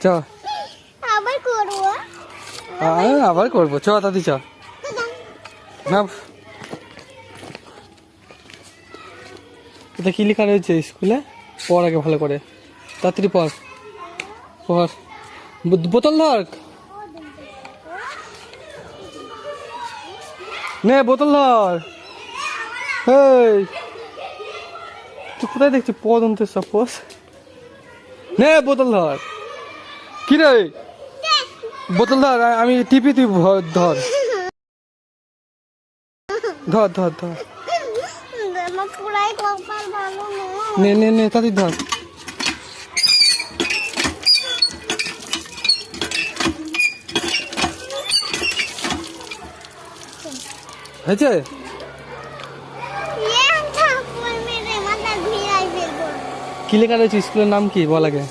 চ আবার করবো, চ দাদি চ না। এটা কি লেখা রয়েছে স্কুলে? পড় আগে ভালো করে, তাড়াতাড়ি পড় পড়। বোতল ধর, নে বোতল ধর। এই তুই কোথায় দেখছি পদন্তের সাপোজ? নে বোতল ধর। কি রে বোতল ধর, আমি টিপি, তুই ধর ধর ধর ধর। নে নে নে তাড়াতাড়ি ধর। হয়েছে? কি লেখা রয়েছে স্কুলের নাম কি বল আগে?